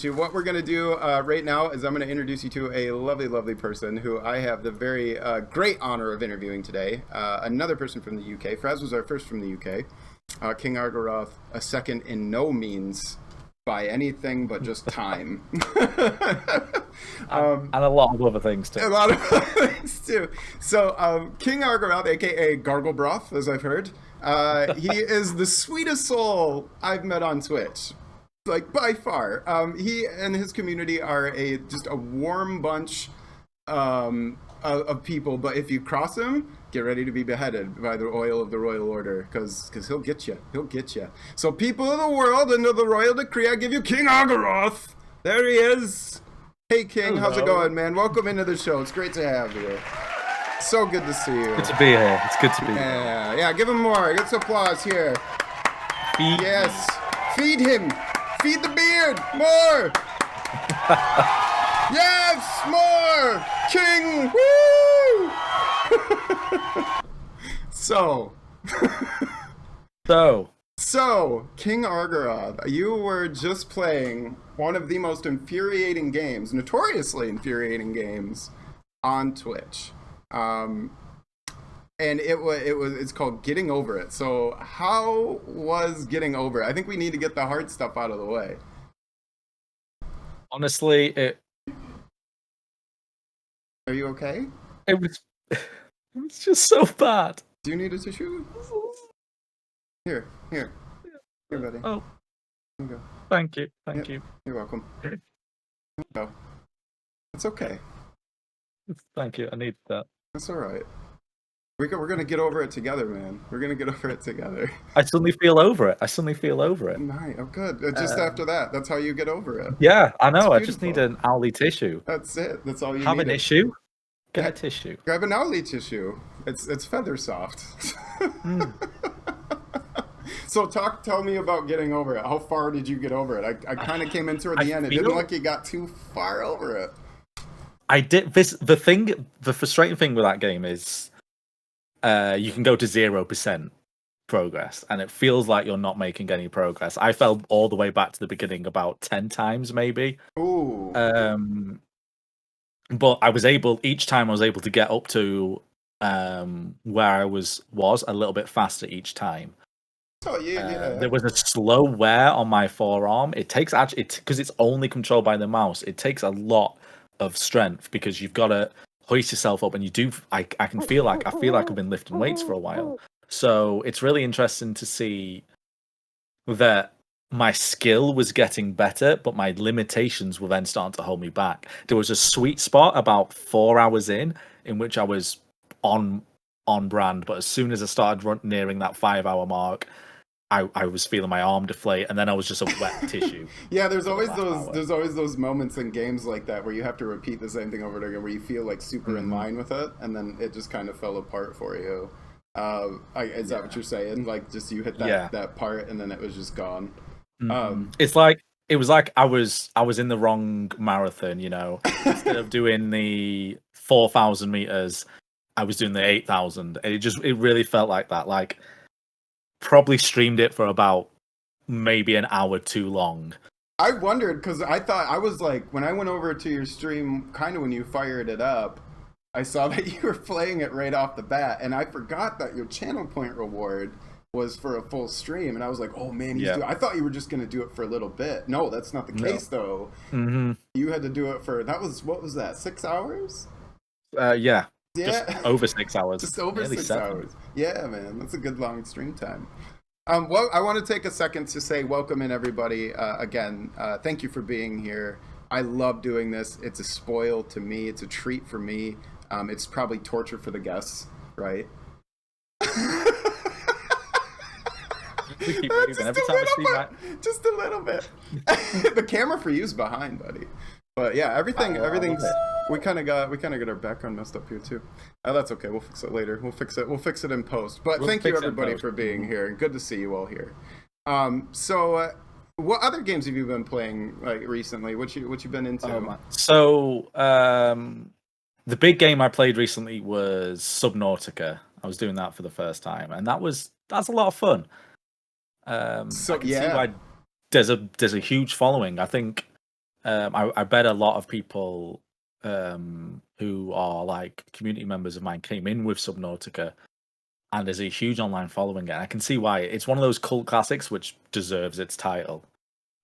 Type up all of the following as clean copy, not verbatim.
What we're going to do right now is I'm going to introduce you to a lovely, lovely person who I have the very great honor of interviewing today. Another person from the UK. Fraz was our first from the UK. KingArgaroth, a second in no means by anything but just time. And a lot of other things too. A lot of other things too. So KingArgaroth, aka Garglebroth, as I've heard, he is the sweetest soul I've met on Twitch. Like, by far. He and his community are just a warm bunch of people, but if you cross him, get ready to be beheaded by the oil of the royal order, because he'll get you. He'll get you. So, people of the world, under the royal decree, I give you KingArgaroth. There he is. Hey, King. Hello. How's it going, man? Welcome into the show. It's great to have you. So good to see you. Good to be here. It's good to be here. Yeah, give him more. Get some applause here. Yes. Feed him. Feed the beard! More! Yes! More! King! Woo! So, KingArgaroth, you were just playing one of the most infuriating games, notoriously infuriating games, on Twitch. And it's called Getting Over It. So how was Getting Over It? I think we need to get the hard stuff out of the way. Honestly, Are you okay? It was just so bad. Do you need a tissue? Here, buddy. Oh, Here you go. thank you. You're welcome. Here you go. It's okay. Thank you. I need that. That's all right. We're going to get over it together, man. We're going to get over it together. I suddenly feel over it. Nice. Oh, good. Just after that, that's how you get over it. Yeah, I know. I just need an Owlie tissue. That's it. That's all you need. Have an issue? Get a tissue. Grab an Owlie tissue. It's feather soft. So tell me about getting over it. How far did you get over it? I kind of came in toward the end. It didn't look like you got too far over it. I did. The frustrating thing with that game is you can go to 0% progress, and it feels like you're not making any progress. I fell all the way back to the beginning about 10 times, maybe. Ooh. But each time I was able to get up to where I was a little bit faster each time. Oh yeah. There was a slow wear on my forearm. It takes because it's only controlled by the mouse. It takes a lot of strength because you've got to hoist yourself up, and you do. I feel like I've been lifting weights for a while. So it's really interesting to see that my skill was getting better, but my limitations were then starting to hold me back. There was a sweet spot about 4 hours in which I was on brand, but as soon as I started nearing that 5-hour mark, I was feeling my arm deflate, and then I was just a wet tissue. Yeah, there's always those moments in games like that where you have to repeat the same thing over and again, where you feel like super in line with it, and then it just kind of fell apart for you. Is that what you're saying? Like, just you hit that part, and then it was just gone. It was like I was in the wrong marathon. Instead of doing the 4,000 meters, I was doing the 8,000. It really felt like that. Like, probably streamed it for about maybe an hour too long. I wondered, because I thought, I was like, when I went over to your stream, kind of when you fired it up, I saw that you were playing it right off the bat, and I forgot that your channel point reward was for a full stream, and I was like, oh man, I thought you were just going to do it for a little bit. No, that's not the case, though. Mm-hmm. You had to do it for, what was that, 6 hours? Yeah. Just over 6 hours. Just over 6 hours. Yeah, man. That's a good long stream time. Well, I want to take a second to say welcome in, everybody. Again, thank you for being here. I love doing this. It's a spoil to me. It's a treat for me. It's probably torture for the guests, right? Just a little bit. The camera for you is behind, buddy. But yeah, everything's. We kind of got our background messed up here too. That's okay. We'll fix it later. We'll fix it in post. But thank you everybody for being here, and good to see you all here. So what other games have you been playing recently? What you been into? So the big game I played recently was Subnautica. I was doing that for the first time, and that's a lot of fun. I can see why there's a huge following. I think I bet a lot of people who are like community members of mine came in with Subnautica, and there's a huge online following. And I can see why. It's one of those cult classics which deserves its title.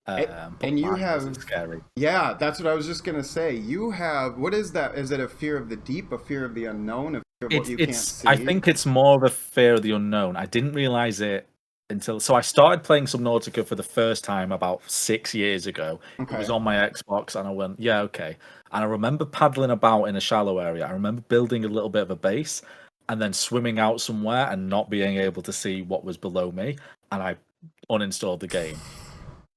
But And you man, was it have, scary. yeah, that's what I was just gonna say. You have, what is that? Is it a fear of the deep, a fear of the unknown, a fear of what you can't I see? think it's more of a fear of the unknown. I didn't realize it until I started playing Subnautica for the first time about 6 years ago. It was Okay. on my Xbox, and I went, yeah, okay. And I remember paddling about in a shallow area. I remember building a little bit of a base, and then swimming out somewhere and not being able to see what was below me, and I uninstalled the game.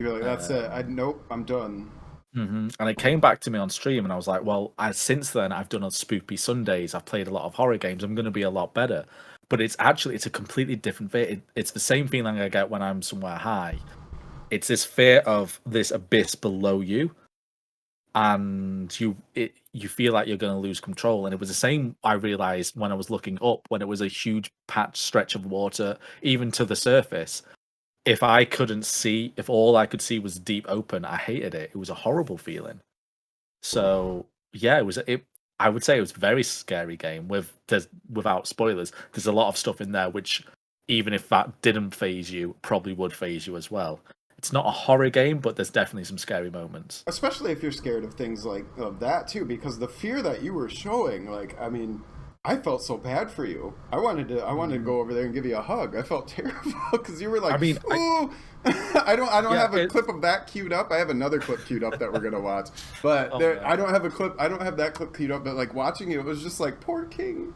You're like, that's it. Um, Nope, I'm done. And it came back to me on stream, and I was like, "Well, since then I've done on Spoopy Sundays. I've played a lot of horror games. I'm going to be a lot better." But it's a completely different fear. It's the same feeling I get when I'm somewhere high. It's this fear of this abyss below you, and you feel like you're going to lose control. And it was the same I realized when I was looking up, when it was a huge patch stretch of water, even to the surface. If I couldn't see, if all I could see was deep open, I hated it. It was a horrible feeling. So yeah, it. I would say it was a very scary game. Without spoilers, there's a lot of stuff in there which, even if that didn't phase you, probably would phase you as well. It's not a horror game, but there's definitely some scary moments. Especially if you're scared of things like of that too, because the fear that you were showing, like, I mean, I felt so bad for you. I wanted to go over there and give you a hug. I felt terrible because you were like, I mean, ooh. I don't yeah, have a clip of that queued up. I have another clip queued up that we're gonna watch, but oh, there, man. I don't have a clip. I don't have that clip queued up. But like watching it, it was just like poor King.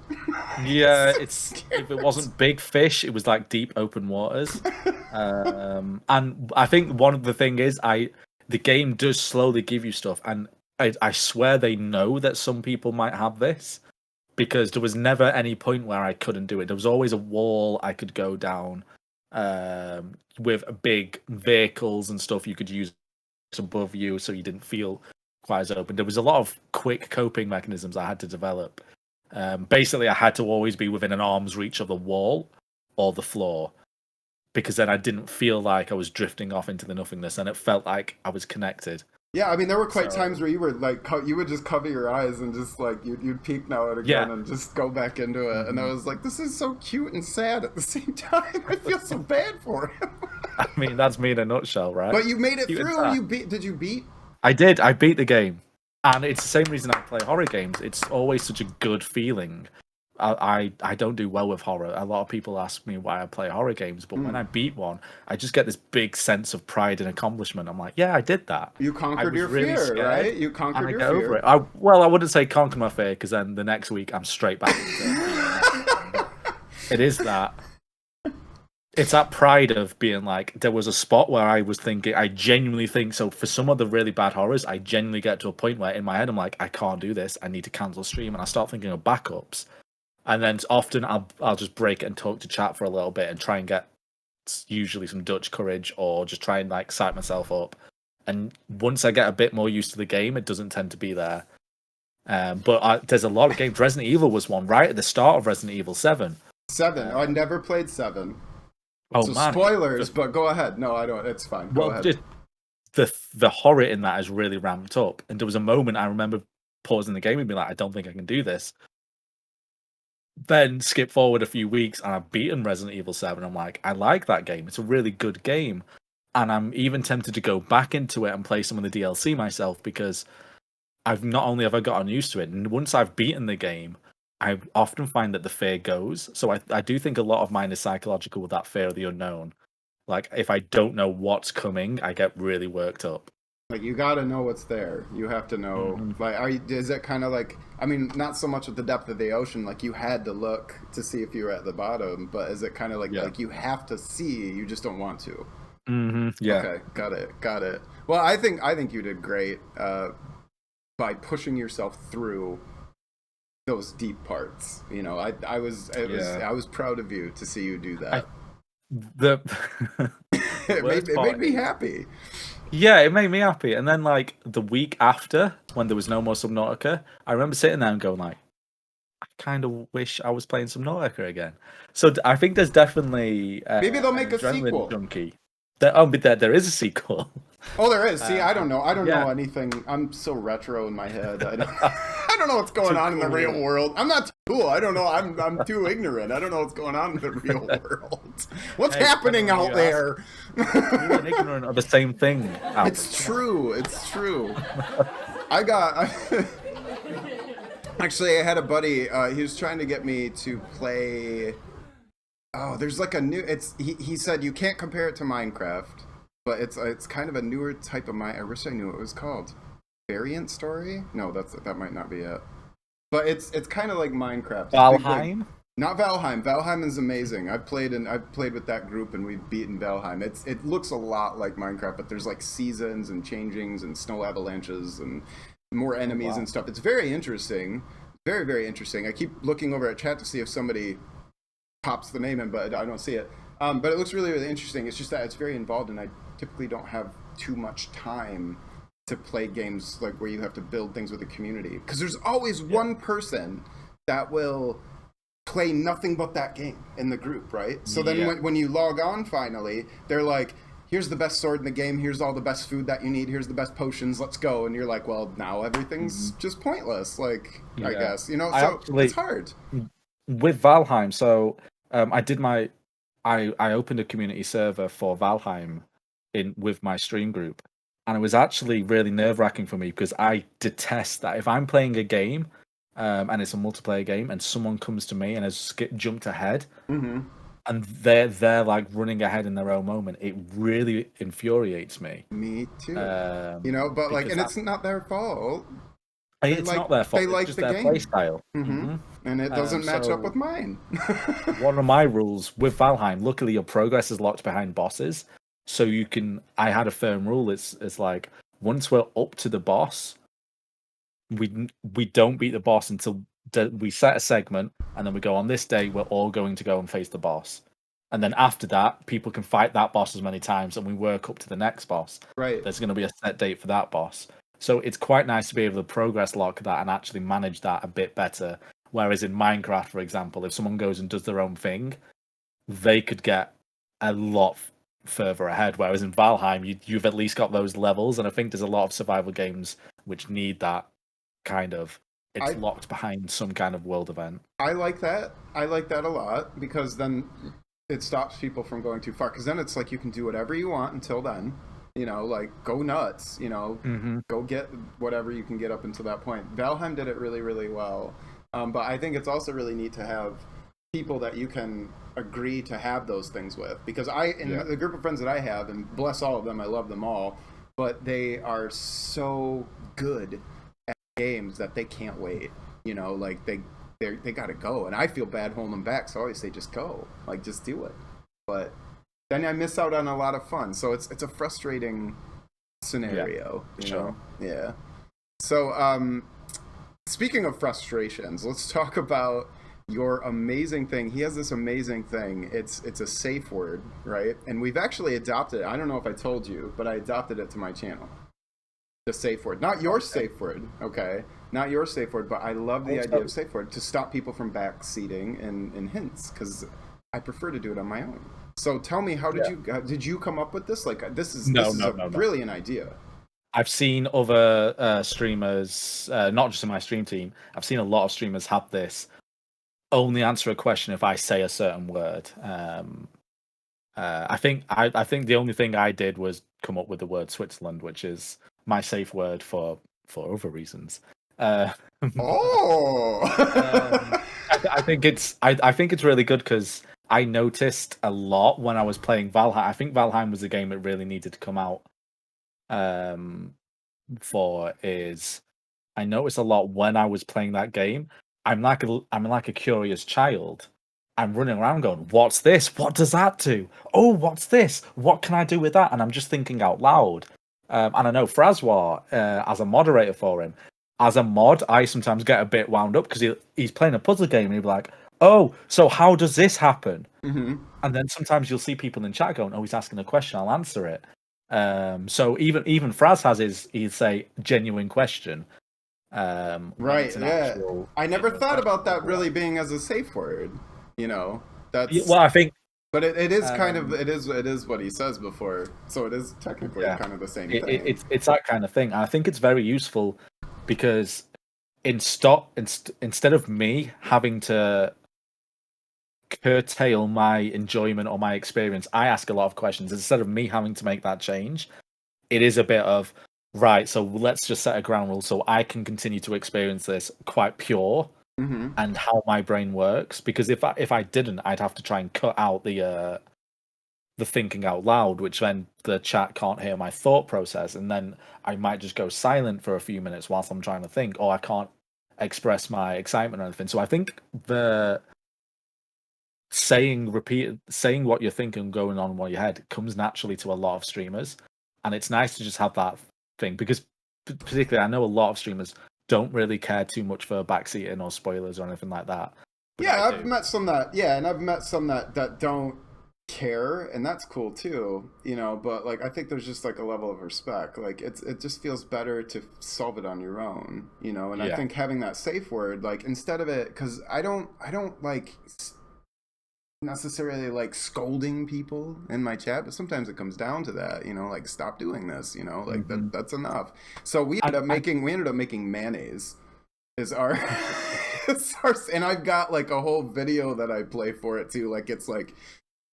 Yeah, So it's if it scared. wasn't big fish, it was like deep open waters. And I think one of the thing is the game does slowly give you stuff, and I swear they know that some people might have this because there was never any point where I couldn't do it. There was always a wall I could go down with big vehicles and stuff you could use above you, so you didn't feel quite as open. There was a lot of quick coping mechanisms I had to develop. Basically, I had to always be within an arm's reach of the wall or the floor because then I didn't feel like I was drifting off into the nothingness, and it felt like I was connected. Yeah, I mean, there were quite times So where you were like, you would just cover your eyes and just like you'd peek now and again yeah. and just go back into it. And I Mhm. was like, this is so cute and sad at the same time. I feel so bad for him. I mean, that's me in a nutshell, right? But you made it Cute and through. sad. You beat. Did you beat? I did. I beat the game, and it's the same reason I play horror games. It's always such a good feeling. I don't do well with horror. A lot of people ask me why I play horror games, but when Mm. I beat one, I just get this big sense of pride and accomplishment. I'm like, yeah, I did that. You I conquered was your really fear, scared, right? You and conquered I your get over fear. it. I wouldn't say conquer my fear because then the next week I'm straight back into beating everything. But it is that. It's that pride of being like, there was a spot where I was thinking, I genuinely think so. For some of the really bad horrors, I genuinely get to a point where in my head I'm like, I can't do this. I need to cancel stream, and I start thinking of backups. And then often I'll just break it and talk to chat for a little bit and try and get usually some Dutch courage or just try and like psych myself up. And once I get a bit more used to the game, it doesn't tend to be there. There's a lot of games. Resident Evil was one right at the start of Resident Evil 7. 7. I Uh, never played 7. oh So man, spoilers, but go ahead. No, I don't. It's fine. Go well, ahead. the horror in that is really ramped up. And there was a moment I remember pausing the game and being like, I don't think I can do this. Then skip forward a few weeks and I've beaten Resident Evil 7. I'm like, I like that game. It's a really good game. And I'm even tempted to go back into it and play some of the DLC myself because I've not only have I gotten used to it, and once I've beaten the game, I often find that the fear goes. So I do think a lot of mine is psychological with that fear of the unknown. Like if I don't know what's coming, I get really worked up. Like you got to know what's there. You have to know. Hmm. Like, is it kind of like? I mean, not so much at the depth of the ocean. Like you had to look to see if you were at the bottom. But is it kind of like Yeah. like you have to see, you just don't want to? Yeah. Okay, got it. Well, I think you did great by pushing yourself through those deep parts. You know, Yeah. I was proud of you to see you do I that. the It made worst it part made me is happy. yeah, it made me happy. And then like the week after, when there was no more Subnautica, I remember sitting there and going like, I kind of wish I was playing Subnautica again. So I think there's definitely Maybe they'll an make a adrenaline sequel. junkie. But there is a sequel. Oh, there is. See, I don't know. I don't yeah. know anything. I'm so retro in my head. I don't, I don't know what's going on in the real world. I'm not too cool. I don't know. I'm too ignorant. I don't know what's going on in the real world. What's happening out there? You're an ignorant of the same thing. It's true. It's true. Actually, I had a buddy. He was trying to get me to play. Oh, there's like a new. He said you can't compare it to Minecraft, but it's kind of a newer type of I wish I knew what it was called. Variant story? No, that might not be it. But it's kind of like Minecraft. Valheim? Not Valheim. Valheim is amazing. I've played with that group and we've beaten Valheim. It looks a lot like Minecraft, but there's like seasons and changings and snow avalanches and more enemies and stuff. It's very interesting. Very, very interesting. I keep looking over at chat to see if somebody pops the name in, but I don't see it. But it looks really, really interesting. It's just that it's very involved, and I typically don't have too much time to play games like where you have to build things with a community. Because there's always one person that will play nothing but that game in the group, right? So then when you log on finally, they're like, here's the best sword in the game, here's all the best food that you need, here's the best potions, let's go. And you're like, well, now everything's just pointless, like, I guess, you know? So it's hard. With Valheim, so I opened a community server for Valheim with my stream group. And it was actually really nerve-wracking for me because I detest that. If I'm playing a game, and it's a multiplayer game, and someone comes to me and has jumped ahead, and they're like running ahead in their own moment, it really infuriates me. Me too. You know, but like, and it's not their fault. It's not their fault. They like just the their game. play style, and it doesn't match up with mine. One of my rules with Valheim, luckily your progress is locked behind bosses, so you can. I had a firm rule. It's like once we're up to the boss, we don't beat the boss until we set a segment, and then we go on this day. We're all going to go and face the boss, and then after that, people can fight that boss as many times, and we work up to the next boss. Right. There's going to be a set date for that boss. So it's quite nice to be able to progress lock that and actually manage that a bit better. Whereas in Minecraft, for example, if someone goes and does their own thing, they could get a lot further ahead. Whereas in Valheim, you've at least got those levels, and I think there's a lot of survival games which need that kind of. It's locked behind some kind of world event. I like that. I like that a lot because then it stops people from going too far. Because then it's like you can do whatever you want until then. You know, like, go nuts, you know, go get whatever you can get up until that point. Valheim did it really, really well. But I think it's also really neat to have people that you can agree to have those things with. Because the group of friends that I have, and bless all of them, I love them all, but they are so good at games that they can't wait. You know, like, they got to go. And I feel bad holding them back, so I always say, just go. Like, just do it. But then I miss out on a lot of fun. So it's a frustrating scenario. Yeah, you know? Yeah. So speaking of frustrations, let's talk about your amazing thing. He has this amazing thing. It's a safe word, right? And we've actually adopted it. I don't know if I told you, but I adopted it to my channel. The safe word. Not your safe word, okay? Not your safe word, but I love the idea of safe word to stop people from backseating in hints, because I prefer to do it on my own. So tell me, how did you come up with this? Like, this is a brilliant idea. I've seen other streamers, not just in my stream team. I've seen a lot of streamers have this. Only answer a question if I say a certain word. I think the only thing I did was come up with the word Switzerland, which is my safe word for other reasons. I think it's really good because I noticed a lot when I was playing Valheim. I think Valheim was a game it really needed to come out for. Is I noticed a lot when I was playing that game. I'm like a curious child. I'm running around going, "What's this? What does that do? Oh, what's this? What can I do with that?" And I'm just thinking out loud. And I know Fraswar, as a moderator for him, as a mod, I sometimes get a bit wound up because he's playing a puzzle game and he'll be like, "Oh, so how does this happen?" And then sometimes you'll see people in chat going, "Oh, he's asking a question, I'll answer it." So even Fraz has he'd say genuine question. Right, yeah. I never thought about that really being as a safe word. You know, that's... Well, I think But it is kind of Um, it is what he says before, so it is technically yeah, kind of the same thing. it's that kind of thing. And I think it's very useful because instead of me having to curtail my enjoyment or my experience, I ask a lot of questions. Instead of me having to make that change, it is a bit of right. So let's just set a ground rule so I can continue to experience this quite pure Hmm. and how my brain works. Because if I didn't, I'd have to try and cut out the thinking out loud, which then the chat can't hear my thought process, and then I might just go silent for a few minutes whilst I'm trying to think, or I can't express my excitement or anything. So I think the saying what you're thinking going on in your head comes naturally to a lot of streamers, and it's nice to just have that thing because particularly I know a lot of streamers don't really care too much for backseating or spoilers or anything like that, but I Yeah, I've do. met some that yeah, and I've met some that don't care, and that's cool too, you know. But like, I think there's just like a level of respect. Like, it just feels better to solve it on your own, you know. And I Yeah, think having that safe word, like instead of it, because I don't like necessarily like scolding people in my chat, but sometimes it comes down to that, you know, like stop doing this, you know, like hmm that's enough. So we ended up making mayonnaise is our, is our, and I've got like a whole video that I play for it too. Like it's like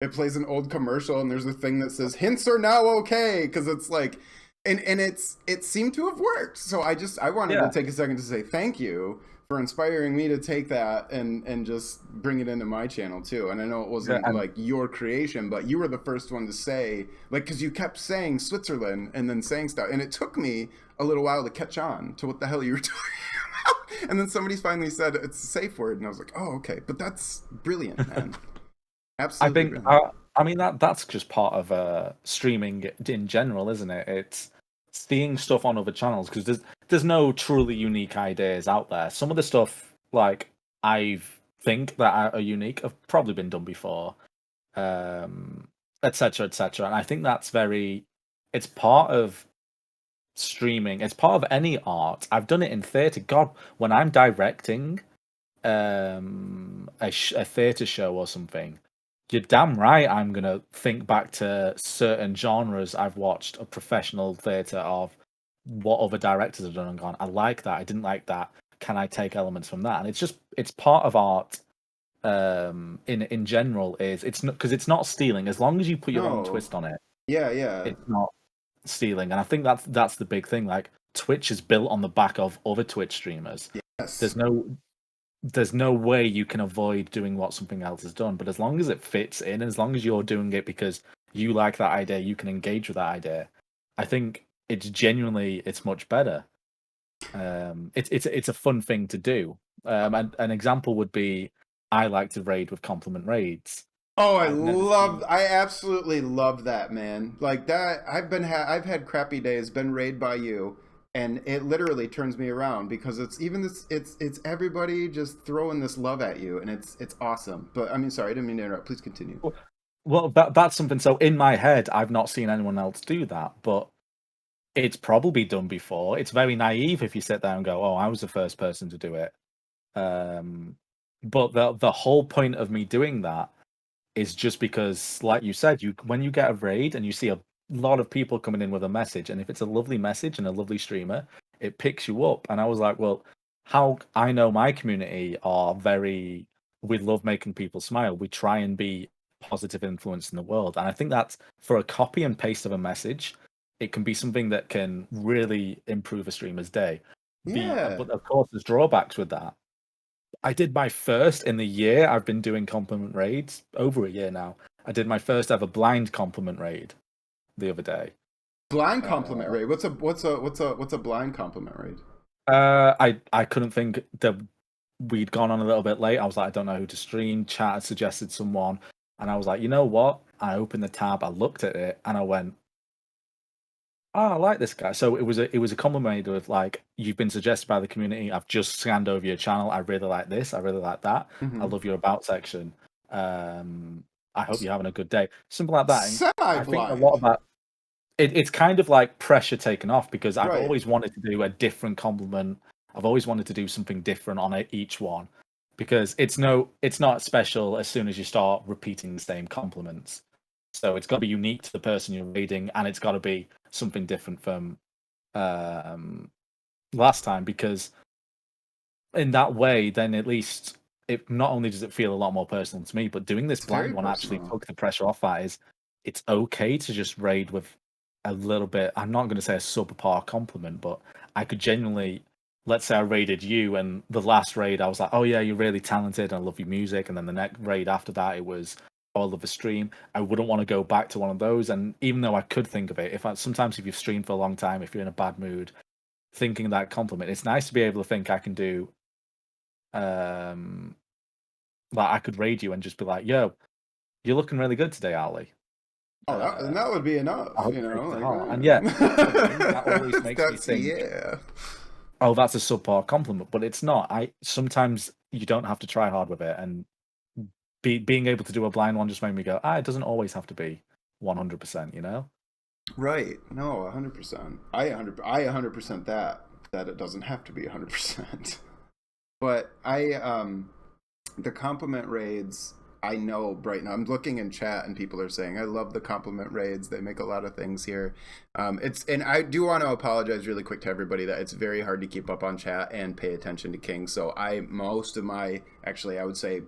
it plays an old commercial and there's a thing that says hints are now okay because it's like and it seemed to have worked. So I wanted to yeah, take a second to say thank you for inspiring me to take that and just bring it into my channel too. And I know it yeah, wasn't and like your creation, but you were the first one to say like because you kept saying Switzerland and then saying stuff, and it took me a little while to catch on to what the hell you were talking about. And then somebody finally said it's a safe word, and I was like, oh okay, but that's brilliant, man. I Absolutely think brilliant. I mean that's just part of streaming in general, isn't it? It's seeing stuff on other channels because there's no truly unique ideas out there. Some of the stuff like I think that are unique have probably been done before, um, etc. etc. And I think that's very it's part of streaming. It's part of any art. I've done it in theatre. God, when I'm directing a theatre show or something, you're damn right I'm gonna think back to certain genres I've watched a professional theatre of what other directors have done and gone, I like that, I didn't like that. Can I take elements from that? And it's part of art in general is it's not because it's not stealing as long as you put your own No. twist on it, Yeah, yeah. it's not stealing. And I think that's the big thing. Like Twitch is built on the back of other Twitch streamers. Yes. There's no there's no way you can avoid doing what something else has done. But as long as it fits in, as long as you're doing it because you like that idea, you can engage with that idea. I think it's much better. It's a fun thing to do. And an example would be I like to raid with compliment raids. Oh, I've never seen. I absolutely love that, man. Like that, I've had crappy days, been raided by you, and it literally turns me around because it's even this, it's everybody just throwing this love at you, and it's awesome. But I mean, sorry, I didn't mean to interrupt. Please continue. Well, that's something. So in my head, I've not seen anyone else do that, but it's probably done before. It's very naive if you sit there and go, "Oh, I was the first person to do it." Um, but the whole point of me doing that is just because, like you said, you when you get a raid and you see a lot of people coming in with a message, and if it's a lovely message and a lovely streamer, it picks you up. And I was like, well, how I know my community are very we love making people smile. We try and be positive influence in the world. And I think that's for a copy and paste of a message, it can be something that can really improve a streamer's day. Yeah. But of course, there's drawbacks with that. I did my first in the year I've been doing compliment raids, over a year now. I did my first ever blind compliment raid the other day. Blind compliment Uh, rate. What's a blind compliment rate? I couldn't think that we'd gone on a little bit late. I was like, I don't know who to stream. Chat had suggested someone, and I was like, you know what? I opened the tab, I looked at it, and I went, oh, I like this guy. So it was a compliment with like, you've been suggested by the community. I've just scanned over your channel. I really like this. I really like that. I Mm-hmm. love your about section. Um, I hope you're having a good day. Something like that. And I think a lot Semi-blind. of that it's kind of like pressure taken off because I've Right. always wanted to do a different compliment. I've always wanted to do something different on each one because it's not special as soon as you start repeating the same compliments. So it's got to be unique to the person you're raiding, and it's got to be something different from last time, because in that way, then at least it not only does it feel a lot more personal to me, but doing this It's very blind one actually personal. took the pressure off. That is, it's okay to just raid with a little bit. I'm not going to say a subpar compliment, but I could genuinely, let's say I raided you, and the last raid I was like, oh yeah, you're really talented, and I love your music, and then the next raid after that it was, oh, I love the stream. I wouldn't want to go back to one of those, and even though I could think of it, sometimes if you've streamed for a long time, if you're in a bad mood, thinking that compliment, it's nice to be able to think I can do like I could raid you and just be like, yo, you're looking really good today, Owlie. Oh, that would be enough, you know. Like, and yeah, that always makes me think, yeah. oh, that's a subpar compliment, but it's not. Sometimes you don't have to try hard with it, and being able to do a blind one just made me go, it doesn't always have to be 100%, you know? Right. No, 100%. I 100% that it doesn't have to be 100%. But the compliment raids, I know right now, I'm looking in chat and people are saying, I love the compliment raids. They make a lot of things here. And I do want to apologize really quick to everybody that it's very hard to keep up on chat and pay attention to King. So I would say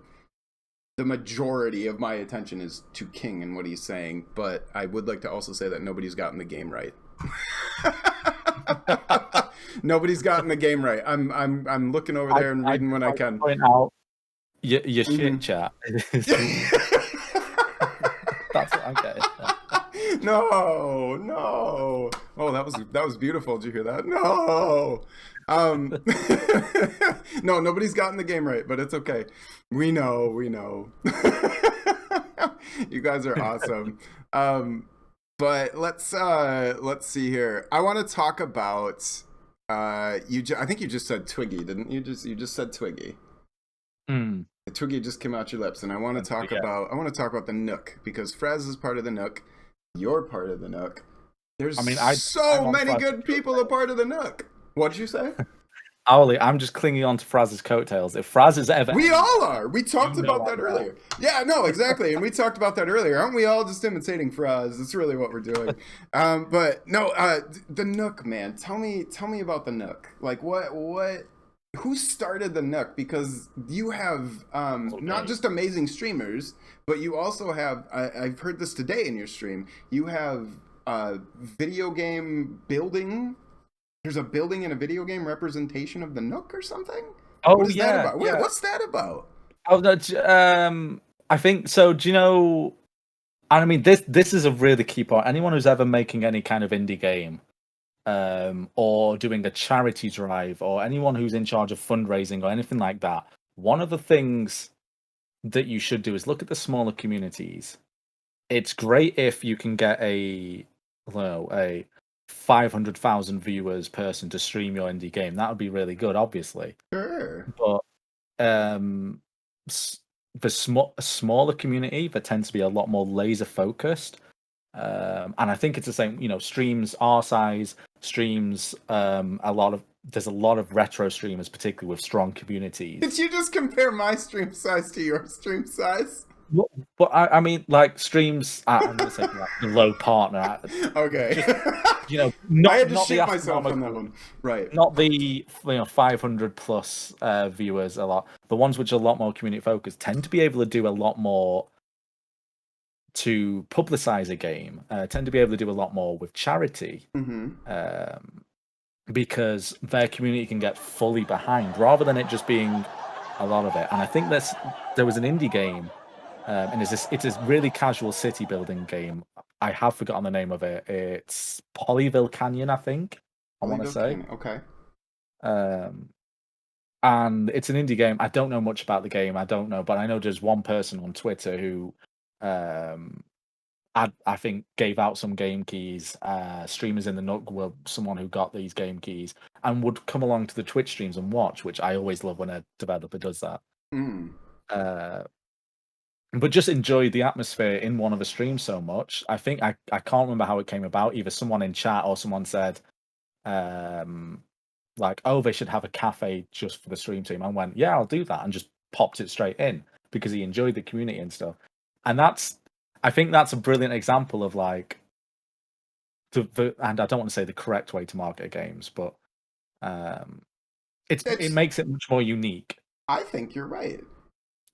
the majority of my attention is to King and what he's saying. But I would like to also say that nobody's gotten the game right. Nobody's gotten the game right. I'm looking over there and reading when I can. Point out your shit chat. That's what I'm getting. No. Oh, that was beautiful. Did you hear that? No. No, nobody's gotten the game right, but it's okay. We know. You guys are awesome. But let's see here. I want to talk about I think you just said Twiggy, didn't you? You just said Twiggy. Twiggy just came out your lips, and I want to talk about the Nook, because Frez is part of the Nook. You're part of the Nook. There's so many good people a part of the Nook. What'd you say? Owlie, I'm just clinging on to Fraz's coattails. If Fraz is ever... We all are! We talked about that earlier. Yeah, no, exactly. And we talked about that earlier. Aren't we all just imitating Fraz? That's really what we're doing. But no, the Nook, man. Tell me about the Nook. Like, who started the Nook? Because you have not just amazing streamers, but you also have, I've heard this today in your stream, you have video game building. There's a building in a video game representation of the Nook or something? Oh, what is yeah. That about? Yeah. What's that about? Oh, no, I think so. Do you know? I mean, this is a really key part. Anyone who's ever making any kind of indie game, or doing a charity drive, or anyone who's in charge of fundraising or anything like that, one of the things that you should do is look at the smaller communities. It's great if you can get a 500,000 viewers person to stream your indie game. That would be really good, obviously. Sure. But the smaller community, there tends to be a lot more laser focused. And I think it's the same, streams our size, streams there's a lot of retro streamers, particularly with strong communities. Did you just compare my stream size to your stream size? But I mean, like streams, I'm going to say like low partner. Okay. Not, I had to not shoot myself on that one. Right. Not the 500 plus viewers a lot. The ones which are a lot more community focused tend to be able to do a lot more to publicize a game, tend to be able to do a lot more with charity. Because their community can get fully behind rather than it just being a lot of it. And I think there was an indie game, and it's a really casual city building game. I have forgotten the name of it. It's Polyville Canyon, I think. I want to say. Okay. And it's an indie game. I don't know much about the game. I don't know, but I know there's one person on Twitter who I think gave out some game keys. Streamers in the Nook were someone who got these game keys and would come along to the Twitch streams and watch, which I always love when a developer does that. But just enjoyed the atmosphere in one of the streams so much. I think I can't remember how it came about. Either someone in chat or someone said, like, oh, they should have a cafe just for the stream team. I went, yeah, I'll do that, and just popped it straight in because he enjoyed the community and stuff. And I think that's a brilliant example of like and I don't want to say the correct way to market games, but it makes it much more unique. I think you're right.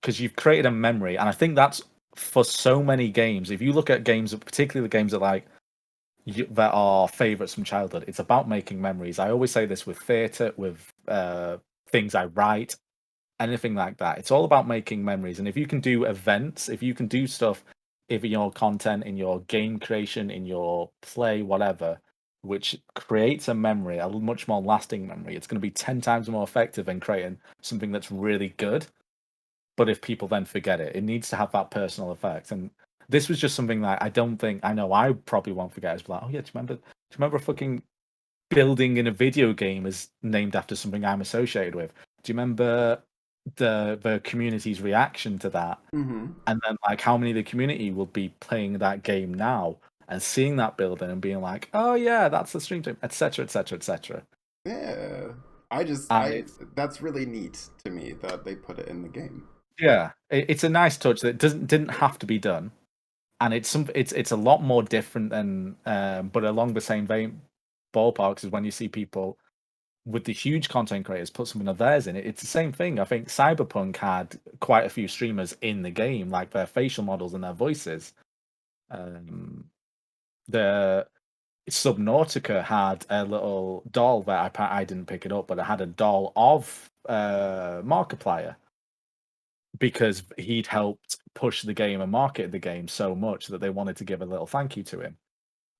Because you've created a memory, and I think that's for so many games. If you look at games, particularly the games that that are favorites from childhood, it's about making memories. I always say this with theatre, with things I write, anything like that. It's all about making memories. And if you can do events, if you can do stuff, if in your content, in your game creation, in your play, whatever, which creates a memory, a much more lasting memory, it's going to be 10 times more effective in creating something that's really good. But if people then forget it, it needs to have that personal effect. And this was just something that I know I probably won't forget. It's like, oh yeah, do you remember fucking building in a video game is named after something I'm associated with? Do you remember the community's reaction to that? Mm-hmm. And then like how many of the community will be playing that game now and seeing that building and being like, oh yeah, that's the stream team, etc., etc., etc. Yeah, that's really neat to me that they put it in the game. Yeah, it's a nice touch that didn't have to be done, and it's a lot more different than, but along the same vein, ballparks is when you see people with the huge content creators put something of theirs in it. It's the same thing. I think Cyberpunk had quite a few streamers in the game, like their facial models and their voices. The Subnautica had a little doll that I didn't pick it up, but it had a doll of Markiplier, because he'd helped push the game and market the game so much that they wanted to give a little thank you to him.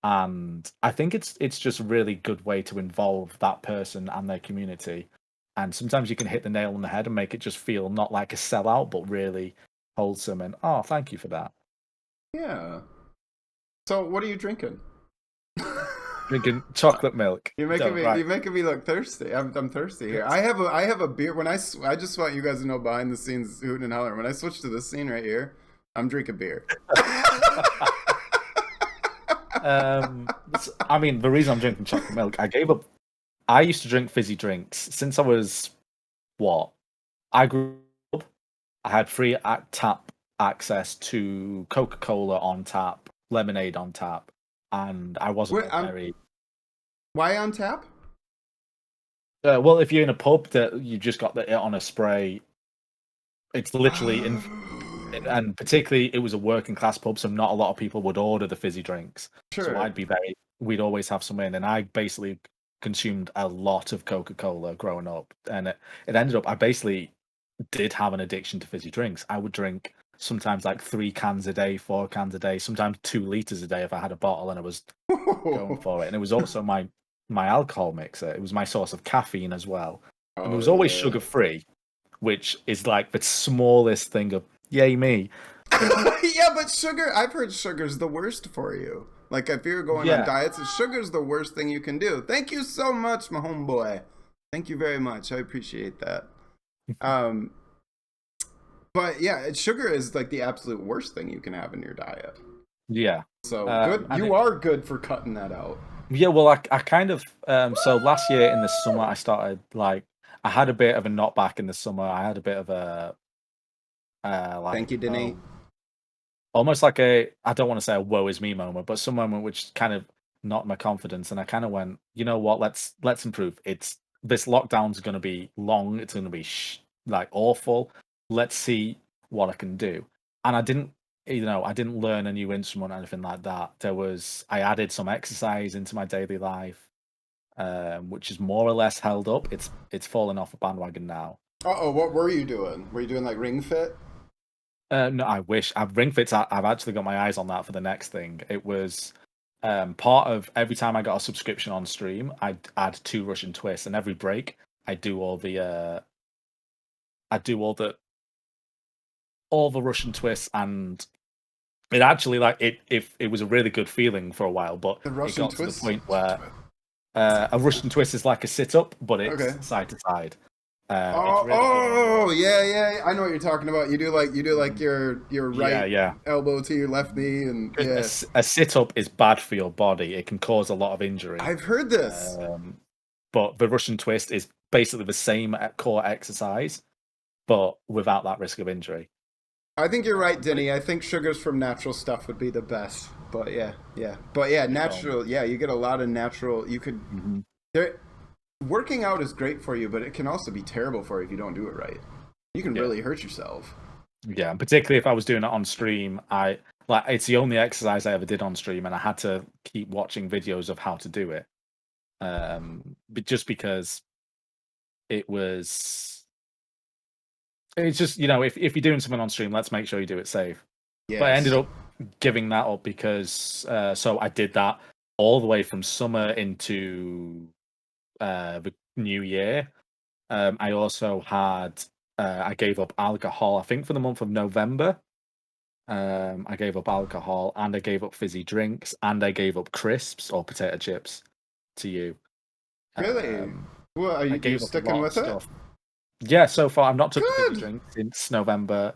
And I think it's just a really good way to involve that person and their community. And sometimes you can hit the nail on the head and make it just feel not like a sellout, but really wholesome. And oh, thank you for that. Yeah. So what are you drinking? Drinking chocolate milk. You're making me look thirsty. I'm thirsty here. I have a beer. I just want you guys to know behind the scenes, Hootin and Hollerin. When I switch to this scene right here, I'm drinking beer. I mean, the reason I'm drinking chocolate milk, I gave up. I used to drink fizzy drinks since I was I grew up. I had free tap access to Coca-Cola on tap, lemonade on tap, and I wasn't very. Why on tap? Well, if you're in a pub that you just got it on a spray, it's literally and particularly it was a working class pub, so not a lot of people would order the fizzy drinks. Sure. So we'd always have some in, and I basically consumed a lot of Coca-Cola growing up, and it ended up I basically did have an addiction to fizzy drinks. I would drink sometimes like 3 cans a day, 4 cans a day, sometimes 2 liters a day if I had a bottle and I was going for it. And it was also my alcohol mixer. It was my source of caffeine as well. And it was always sugar-free, which is like the smallest thing of yay me. Yeah, but sugar, I've heard sugar's the worst for you. Like if you're going on diets, sugar's the worst thing you can do. Thank you so much, my homeboy. Thank you very much. I appreciate that. But yeah, sugar is like the absolute worst thing you can have in your diet. Yeah. So good. You are good for cutting that out. Yeah, well, I kind of so last year in the summer I started I had a bit of a knockback in the summer. I had a bit of a thank you, Denny. Almost like I don't want to say a woe is me moment, but some moment which kind of knocked my confidence, and I kind of went, you know what, let's improve. This lockdown's going to be long. It's going to be awful. Let's see what I can do. And I didn't learn a new instrument or anything like that. I added some exercise into my daily life, which is more or less held up. It's fallen off a bandwagon now. What were you doing? Were you doing like Ring Fit? No, I wish. Ring Fit's. I've actually got my eyes on that for the next thing. It was part of every time I got a subscription on stream, I'd add 2 Russian twists, and every break I do all the Russian twists, and it actually it was a really good feeling for a while, but it got to the point where a Russian twist is like a sit up, but it's side to side. Really yeah, I know what you're talking about. You do like your right elbow to your left knee, and a sit up is bad for your body. It can cause a lot of injury. I've heard this. But the Russian twist is basically the same core exercise, but without that risk of injury. I think you're right, Denny. I think sugars from natural stuff would be the best. But yeah, natural. Yeah, you get a lot of natural. You could. Mm-hmm. Working out is great for you, but it can also be terrible for you if you don't do it right. You can really hurt yourself. Yeah, and particularly if I was doing it on stream, it's the only exercise I ever did on stream, and I had to keep watching videos of how to do it. But just because it's just, if you're doing something on stream, let's make sure you do it safe. Yes. But I ended up giving that up because so I did that all the way from summer into the new year. I also had I gave up alcohol, I think, for the month of November. I gave up alcohol, and I gave up fizzy drinks, and I gave up crisps or potato chips to you. Really? Well, are you sticking with it? Yeah, so far I've not took a fizzy drink since November.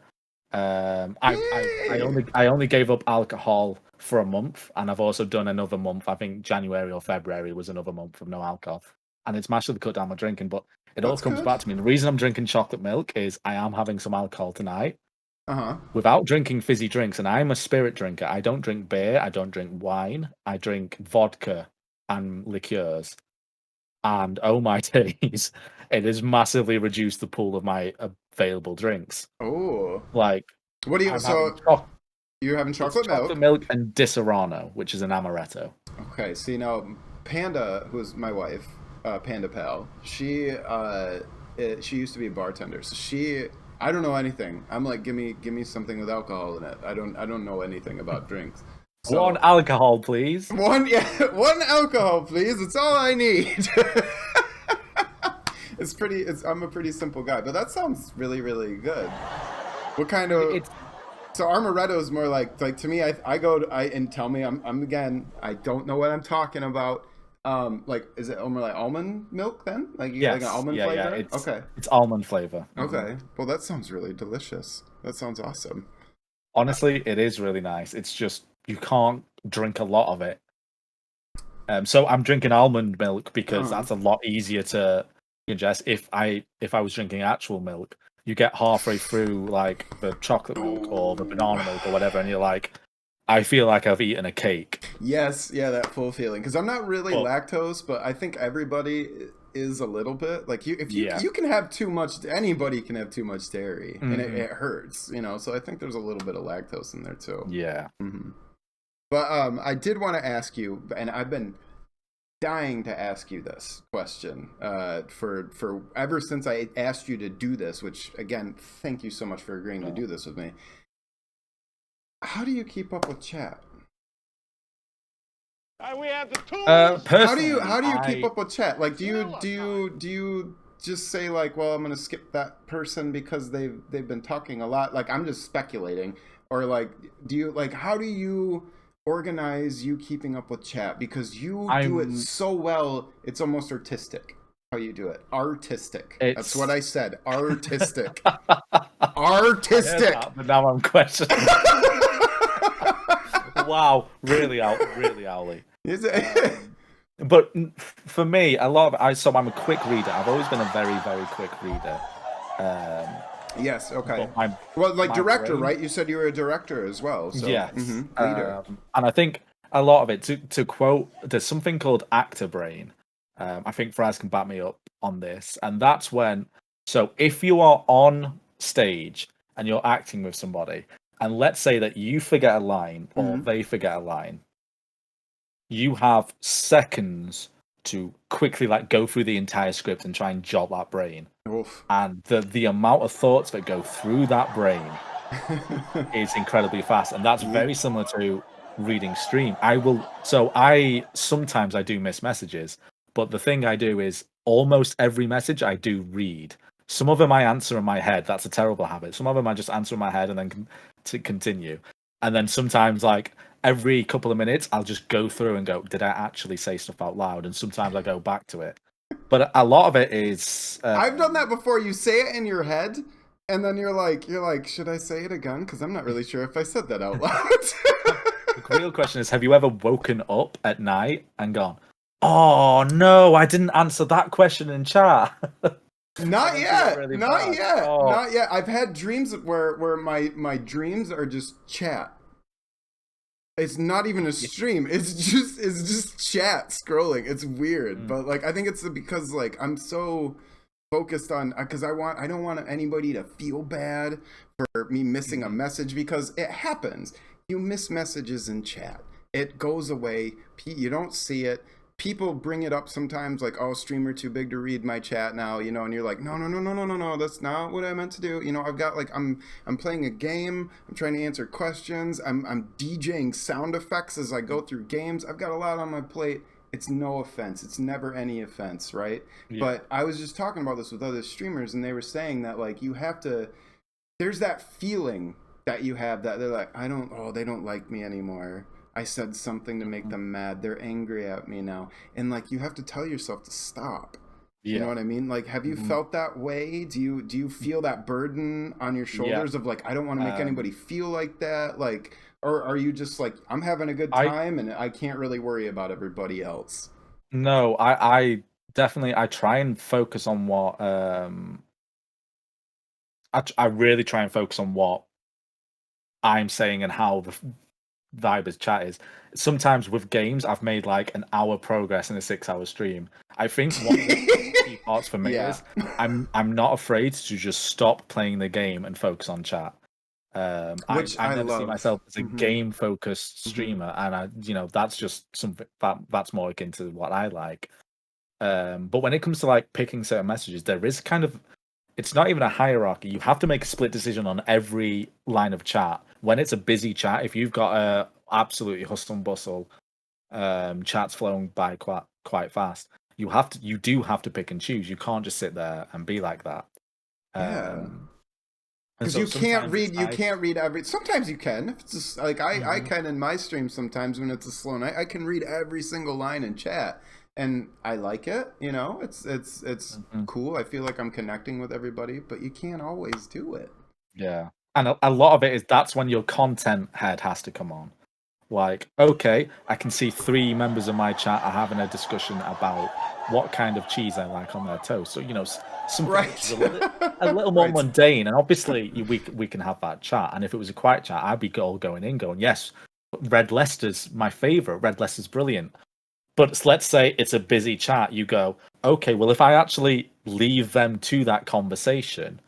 I only gave up alcohol for a month, and I've also done another month. I think January or February was another month of no alcohol, and it's massively cut down my drinking. But it all comes back to me. The reason I'm drinking chocolate milk is I am having some alcohol tonight. Without drinking fizzy drinks, and I'm a spirit drinker. I don't drink beer. I don't drink wine. I drink vodka and liqueurs. And oh my days, it has massively reduced the pool of my available drinks. Oh, like what do you? You're having chocolate milk? Chocolate milk and Disaronno, which is an amaretto. Okay, see now, Panda, who's my wife, Panda Pal, she used to be a bartender, so I don't know anything. I'm like, give me something with alcohol in it. I don't know anything about drinks. So, one alcohol, please. One alcohol, please. It's all I need. I'm a pretty simple guy, but that sounds really, really good. What kind of? So amaretto is more like to me. And tell me I'm again. I don't know what I'm talking about. Is it more like almond milk then? Like like an almond flavor? Yeah, it's almond flavor. Okay. Well, that sounds really delicious. That sounds awesome. Honestly, it is really nice. It's just you can't drink a lot of it. So I'm drinking almond milk because that's a lot easier to ingest. If I was drinking actual milk, you get halfway through like the chocolate milk or the banana milk or whatever, and you're like, I feel like I've eaten a cake. Yes, yeah, that full feeling. Because I'm not really lactose, but I think everybody is a little bit. Like you can have too much. Anybody can have too much dairy, and it hurts. So I think there's a little bit of lactose in there too. Yeah. Mm-hmm. But I did want to ask you, and I've been dying to ask you this question for ever since I asked you to do this. Which again, thank you so much for agreeing to do this with me. How do you keep up with chat? We have the tools. How do you keep up with chat? Like, do you just say like, well, I'm gonna skip that person because they've been talking a lot? Like, I'm just speculating, or like, how do you organize you keeping up with chat? Because you do it so well, it's almost artistic. How you do it? Artistic. That's what I said. Artistic. Artistic. But now I'm questioning. Wow, really Owlie. Is it? But for me, a lot of I'm a quick reader. I've always been a very, very quick reader. Yes. Okay. Director, brain, right? You said you were a director as well. So, yes. Reader. And I think a lot of it, to quote, there's something called actor brain. I think Fraz can back me up on this, and that's when. So if you are on stage and you're acting with somebody, and let's say that you forget a line or they forget a line, you have seconds to quickly go through the entire script and try and jot that brain. Oof. And the amount of thoughts that go through that brain is incredibly fast, and that's very similar to reading stream. Sometimes I do miss messages, but the thing I do is almost every message I do read. Some of them I answer in my head. That's a terrible habit. Some of them I just answer in my head and then to continue. And then sometimes, every couple of minutes, I'll just go through and go, did I actually say stuff out loud? And sometimes I go back to it. But a lot of it is... I've done that before. You say it in your head, and then you're like, should I say it again? Because I'm not really sure if I said that out loud. The real question is, have you ever woken up at night and gone, oh, no, I didn't answer that question in chat? Not And then feel yet. really Not bad. yet. Oh, Not yet. I've had dreams where my dreams are just chat. It's not even a yeah. stream. It's just chat scrolling. It's weird, Mm, but like I think it's because like I'm so focused on because I don't want anybody to feel bad for me missing a mhm. message because it happens. You miss messages in chat. It goes away. You don't see it. People bring it up sometimes like, oh, streamer too big to read my chat now, and you're like, no, no, no, no, no, no, no, that's not what I meant to do. I've got like I'm playing a game, I'm trying to answer questions, I'm DJing sound effects as I go through games. I've got a lot on my plate. It's no offense. It's never any offense, right? Yeah. But I was just talking about this with other streamers and they were saying that like you have to there's that feeling that you have that they're like, they don't like me anymore. I said something to make Mhm. them mad. They're angry at me now. And like you have to tell yourself to stop. You know Yeah. what I mean? Like have you Mhm. felt that way? Do you feel that burden on your Yeah. shoulders of like I don't want to make Um, anybody feel like that? Like or are you just like I'm having a good I time and I can't really worry about everybody else? no, I definitely I try and focus on what I really try and focus on what I'm saying and how the vibe is chat is. Sometimes with games, I've made like an hour progress in a 6 hour stream. I think one of the key parts for me Yeah. is I'm not afraid to just stop playing the game and focus on chat. Which I I never see love. myself as a Mhm. game focused Mhm. streamer, and that's just something that's more akin to what I like. But when it comes to like picking certain messages, there is kind of it's not even a hierarchy. You have to make a split decision on every line of chat. When it's a busy chat, if you've got a absolutely hustle and bustle, chats flowing by quite fast, you do have to pick and choose. You can't just sit there and be like that. Yeah. Um, and Because so sometimes it's you nice. can't read every sometimes you can if it's just like I Mhm, can in my stream sometimes when it's a slow night I can read every single line in chat and I like it. It's mhm. cool. I feel like I'm connecting with everybody, but you can't always do it. Yeah, and a lot of it is that's when your content head has to come on. Like, okay, I can see three members of my chat are having a discussion about what kind of cheese I like on their toast. So, something which is Right. a little more Right. mundane. And obviously, we can have that chat. And if it was a quiet chat, I'd be all going in, going, yes, Red Leicester's my favorite. Red Leicester's brilliant. But let's say it's a busy chat. You go, okay, well, if I actually leave them to that conversation,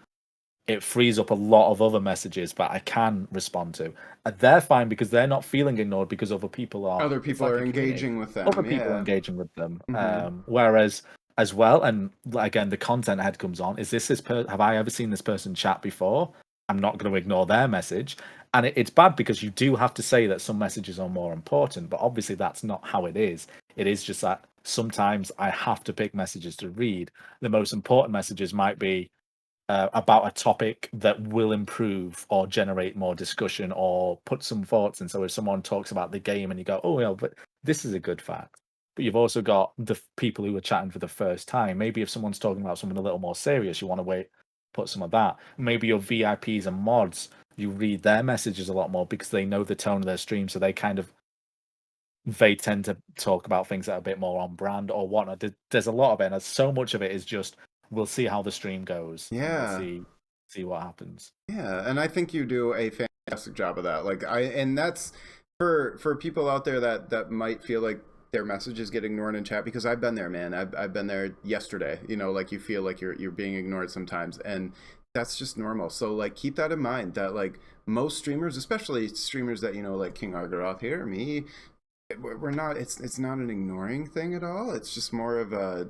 it frees up a lot of other messages that I can respond to. And they're fine because they're not feeling ignored because other people are. Other It's people like are a community. engaging with Other them. people are Yeah. engaging with them. Mhm. Whereas, as well, and again, the content head comes on. Is this have I ever seen this person chat before? I'm not going to ignore their message. And it's bad because you do have to say that some messages are more important, but obviously that's not how it is. It is just that sometimes I have to pick messages to read. The most important messages might be about a topic that will improve or generate more discussion or put some thoughts in. So if someone talks about the game and you go, oh, yeah, but this is a good fact. But you've also got the people who are chatting for the first time. Maybe if someone's talking about something a little more serious, you want to wait, put some of that. Maybe your VIPs and mods, you read their messages a lot more because they know the tone of their stream. So they tend to talk about things that are a bit more on brand or whatnot. There's a lot of it, and so much of it is just we'll see how the stream goes and we'll Yeah. see what happens. Yeah, and I think you do a fantastic job of that. And that's for people out there that might feel like their messages get ignored in chat because I've been there, man. I've been there yesterday. Like you feel like you're being ignored sometimes, and that's just normal. So like keep that in mind that like most streamers, especially streamers that like KingArgaroth here, me, we're not. It's not an ignoring thing at all. It's just more of a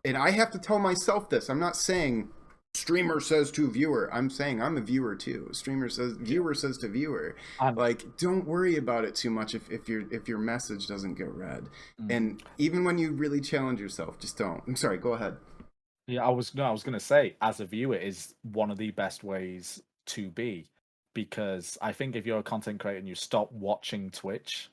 and I have to tell myself this. I'm not saying streamer says to viewer. I'm saying I'm a viewer too. Streamer says Yeah. viewer says to viewer. And Like don't worry about it too much if your message doesn't get read. mhm. And even when you really challenge yourself, just don't. I'm sorry, go ahead. Yeah, I was gonna say, as a viewer, is one of the best ways to be, because I think if you're a content creator and you stop watching Twitch,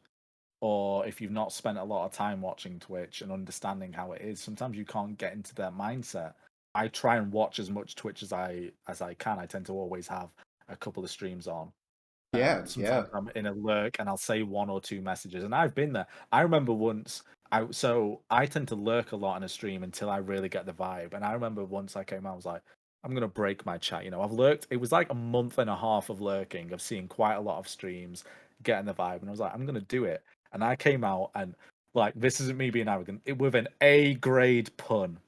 or if you've not spent a lot of time watching Twitch and understanding how it is, sometimes you can't get into their mindset. I try and watch as much Twitch as I can. I tend to always have a couple of streams on. Yeah, yeah. Sometimes I'm in a lurk and I'll say one or two messages, and I've been there. I remember once I tend to lurk a lot in a stream until I really get the vibe. And I remember once I came out, I was like, I'm gonna break my chat. I've lurked. It was like a month and a half of lurking, of seeing quite a lot of streams, getting the vibe, and I was like, I'm gonna do it. And I came out and like, this isn't me being arrogant. It with an A grade pun.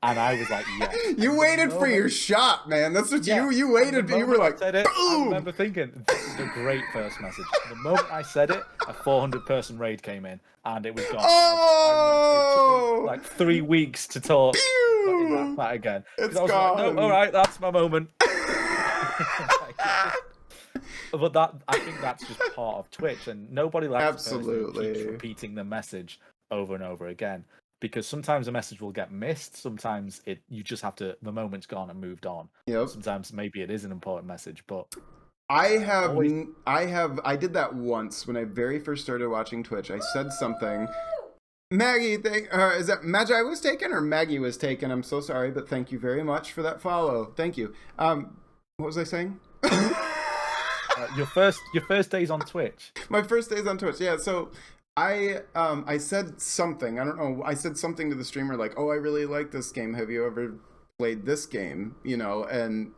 And I was like, yeah. You waited for your shot, man. That's what you waited. You were like, boom! I remember thinking, this is a great first message. The moment I said it, a 400-person raid came in, and it was gone. Oh! It took me like 3 weeks to talk that again. It's I was gone. like, no, all right, that's my moment. But I think that's just part of Twitch, and nobody likes a person who keeps repeating the message over and over again. Because sometimes a message will get missed. Sometimes you just have to. The moment's gone and moved on. Yep. Sometimes maybe it is an important message, but I did that once when I very first started watching Twitch. I said something. Maggie, is that Magi was taken or Maggie was taken? I'm so sorry, but thank you very much for that follow. Thank you. What was I saying? Your first days on Twitch. My first days on Twitch. Yeah. So. I said something. I don't know. I said something to the streamer like, "Oh, I really like this game. Have you ever played this game?" And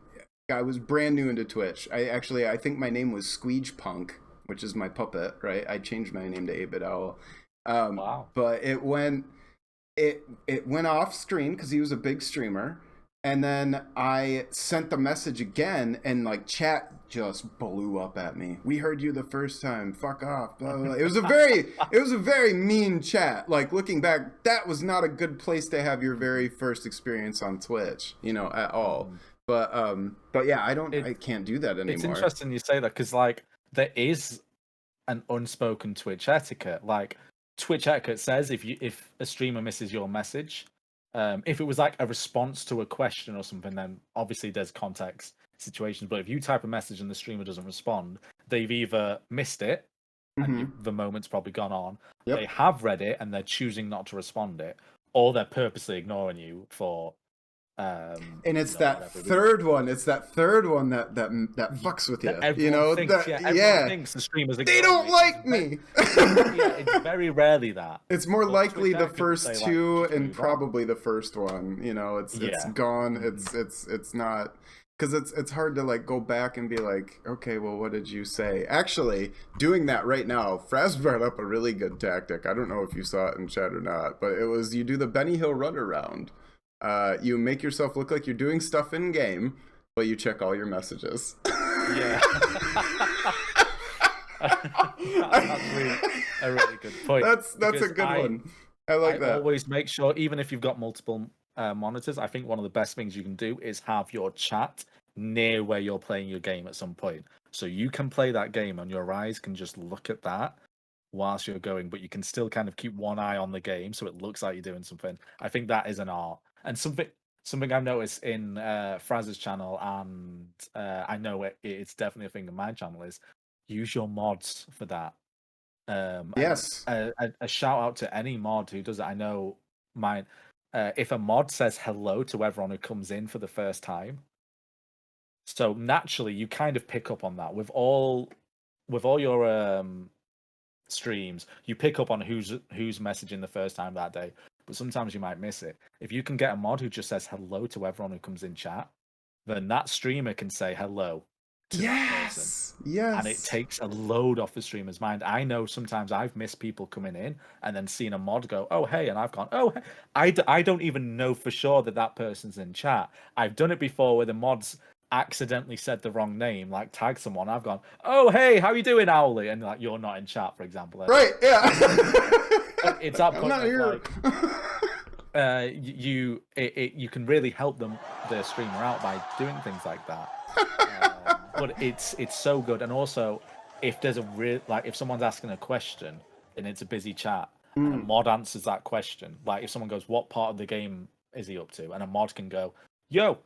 I was brand new into Twitch. I think my name was Squeege Punk, which is my puppet, right? I changed my name to 8-Bit Owl. Wow. But it went off screen because he was a big streamer. And then I sent the message again, and like chat just blew up at me. We heard you the first time. Fuck off. Blah, blah, blah. It was a very mean chat. Like looking back, that was not a good place to have your very first experience on Twitch, at all. But yeah, I can't do that anymore. It's interesting you say that because like there is an unspoken Twitch etiquette. Like Twitch etiquette says if a streamer misses your message. If it was like a response to a question or something, then obviously there's context situations. But if you type a message and the streamer doesn't respond, they've either missed it, and the moment's probably gone on. Yep. They have read it and they're choosing not to respond it, or they're purposely ignoring you for. And it's that third one. It's that third one that fucks with you. Everyone thinks the streamers. They don't like me. It's very rarely that. It's more likely the first two and probably the first one. It's gone. It's not because it's hard to like go back and be like, okay, well, what did you say? Actually, doing that right now, Fraz brought up a really good tactic. I don't know if you saw it in chat or not, but it was you do the Benny Hill run around. You make yourself look like you're doing stuff in game, but you check all your messages. Yeah. That's a really good point. That's a good one. I like that. Always make sure, even if you've got multiple monitors, I think one of the best things you can do is have your chat near where you're playing your game at some point. So you can play that game and your eyes can just look at that whilst you're going, but you can still kind of keep one eye on the game so it looks like you're doing something. I think that is an art. And something I've noticed in Fraz's channel, and I know it's definitely a thing in my channel, is use your mods for that. Yes. A shout out to any mod who does it. I know mine. If a mod says hello to everyone who comes in for the first time, so naturally you kind of pick up on that with all your streams. You pick up on who's messaging the first time that day. But sometimes you might miss it. If you can get a mod who just says hello to everyone who comes in chat, then that streamer can say hello to that person. Yes. And it takes a load off the streamer's mind. I know sometimes I've missed people coming in and then seen a mod go, oh, hey, and I've gone, oh, hey. I don't even know for sure that person's in chat. I've done it before where the mods accidentally said the wrong name, like tagged someone. I've gone, oh, hey, how you doing, Owlie? And like, you're not in chat, for example. Right, yeah. It's that point. I'm not here. Like, you can really help the streamer out by doing things like that. But it's so good. And also, if there's if someone's asking a question and it's a busy chat, and a mod answers that question, like if someone goes, what part of the game is he up to? And a mod can go, yo,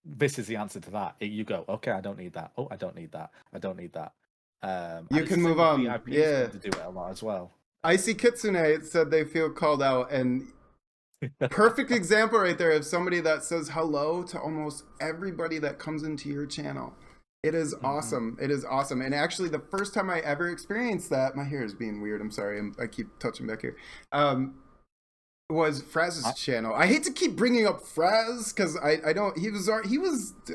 this is the answer to that. You go, okay, I don't need that. Oh, I don't need that. I don't need that. You can move on. Yeah, to do it a lot as well. Icy Kitsune said they feel called out, and perfect example right there of somebody that says hello to almost everybody that comes into your channel. It is awesome. It is awesome. And actually, the first time I ever experienced that, my hair is being weird. I'm sorry. I keep touching back here. Was Fraz's channel. I hate to keep bringing up Fraz because I don't. He was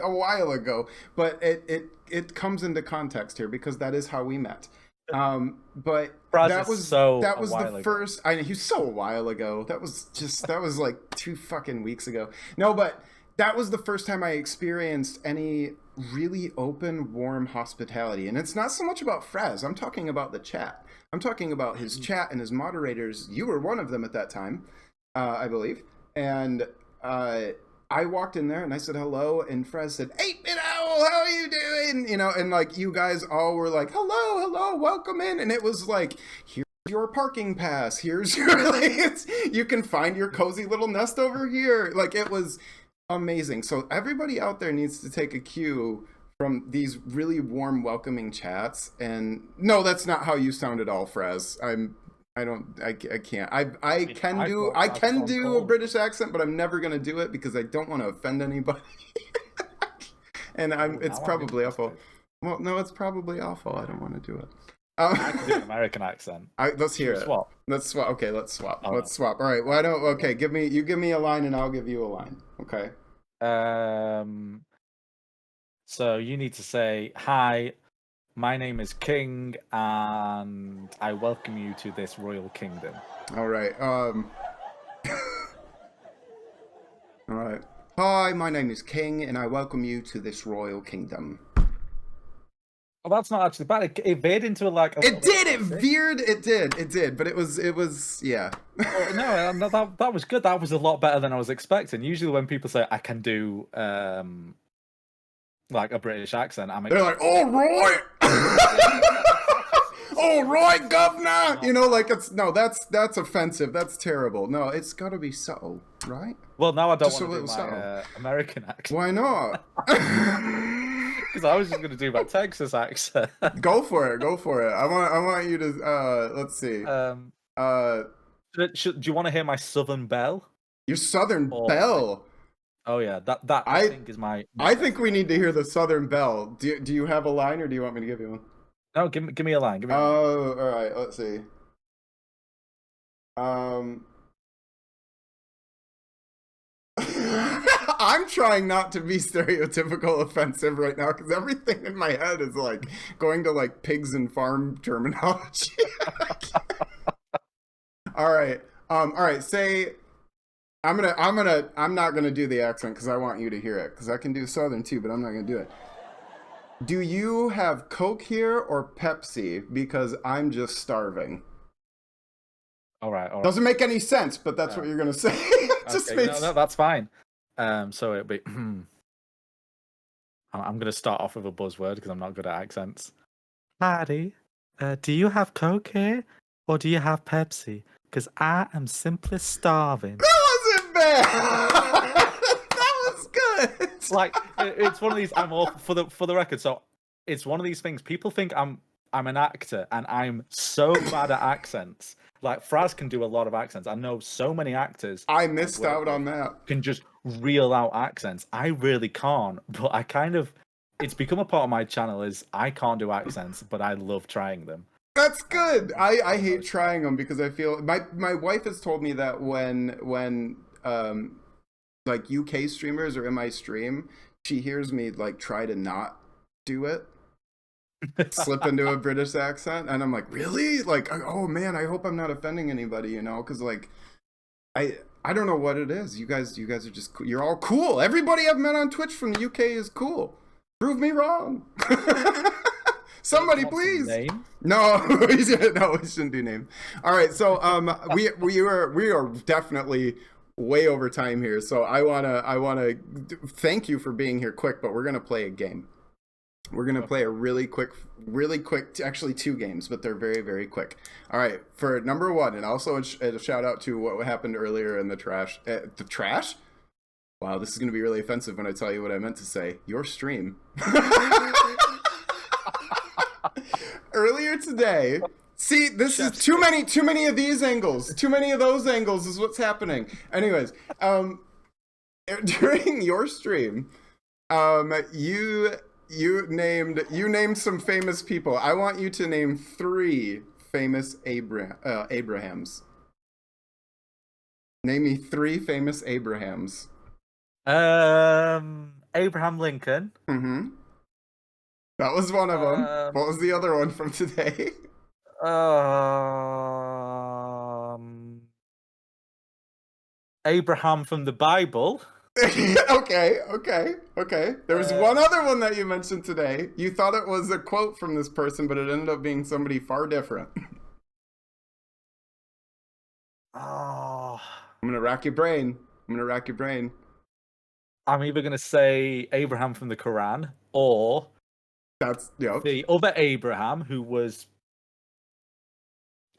a while ago, but it comes into context here because that is how we met. But Fraz that was the first. I know he was so a while ago. That was like 2 fucking weeks ago. No, but that was the first time I experienced any really open, warm hospitality. And it's not so much about Fraz. I'm talking about the chat. I'm talking about his chat and his moderators. You were one of them at that time, I believe. And I walked in there and I said hello, and Fraz said, "8-Bit Owl, how are you doing?" You know, and like you guys all were like, hello, welcome in. And it was like, here's your parking pass. Here's your, you can find your cozy little nest over here. Like, it was amazing. So everybody out there needs to take a cue from these really warm, welcoming chats. And no, that's not how you sound at all, Fraz. I can't. I can do a British accent, but I'm never gonna do it because I don't want to offend anybody. And it's probably awful. Well, no, it's probably awful. I don't want to do it. I can do an American accent. Let's hear it. Swap. Let's swap. Okay, let's swap. Let's swap. All right. Why don't? Okay, give me a line, and I'll give you a line. Okay. So you need to say, "Hi, my name is King, and I welcome you to this royal kingdom." All right. All right. Hi, my name is King, and I welcome you to this royal kingdom. Well, that's not actually bad. It veered into like. It did. It veered. It did. But it was. Yeah. Oh, no, that was good. That was a lot better than I was expecting. Usually, when people say I can do like a British accent, they're like, "All right, all right, governor." You know, like that's offensive. That's terrible. No, it's got to be subtle, right? Well, now I don't want to do my American accent. Why not? Because I was just going to do my Texas accent. Go for it. I want you to. Let's see. Do you want to hear my Southern Belle? Your Southern Belle. Oh yeah, that I think is my. I think we need to hear the Southern Belle. Do you have a line, or do you want me to give you one? No, give me a line. Oh, all right. Let's see. I'm trying not to be stereotypical offensive right now because everything in my head is like going to like pigs and farm terminology. All right. Say, I'm not gonna do the accent because I want you to hear it because I can do Southern too, but I'm not gonna do it. Do you have Coke here or Pepsi? Because I'm just starving. All right. Doesn't make any sense, but that's what you're gonna say. No, that's fine. So it'll be. I'm gonna start off with a buzzword because I'm not good at accents. Patty, do you have Coke here or do you have Pepsi? Because I am simply starving. That wasn't bad. That was good. Like it's one of these. I'm all for the record. So it's one of these things. People think I'm an actor, and I'm so bad at accents. Like Fraz can do a lot of accents. I know so many actors. I missed out on that. Can just reel out accents. I really can't, but I kind of. It's become a part of my channel. Is I can't do accents, but I love trying them. That's good. I hate trying them because I feel my wife has told me that when like UK streamers are in my stream, she hears me like try to not do it. Slip into a British accent, and I'm like, really? Like, oh man, I hope I'm not offending anybody, you know? Because like, I don't know what it is. You guys are just you're all cool. Everybody I've met on Twitch from the UK is cool. Prove me wrong. Somebody please. No, we shouldn't do names. All right, so we are definitely way over time here. So I wanna thank you for being here quick, but we're gonna play a game. We're going to play a really quick, actually 2 games, but they're very, very quick. All right, for number 1, and also a shout out to what happened earlier in the trash. The trash? Wow, this is going to be really offensive when I tell you what I meant to say. Your stream. Earlier today, see, this is too many of these angles. Too many of those angles is what's happening. Anyways, during your stream, you named some famous people. I want you to name 3 famous Abrahams. Name me 3 famous Abrahams. Abraham Lincoln. Mm-hmm. That was one of them. What was the other one from today? Abraham from the Bible. Okay. There was one other one that you mentioned today. You thought it was a quote from this person, but it ended up being somebody far different. Oh. I'm gonna rack your brain. I'm either gonna say Abraham from the Quran or the other Abraham, who was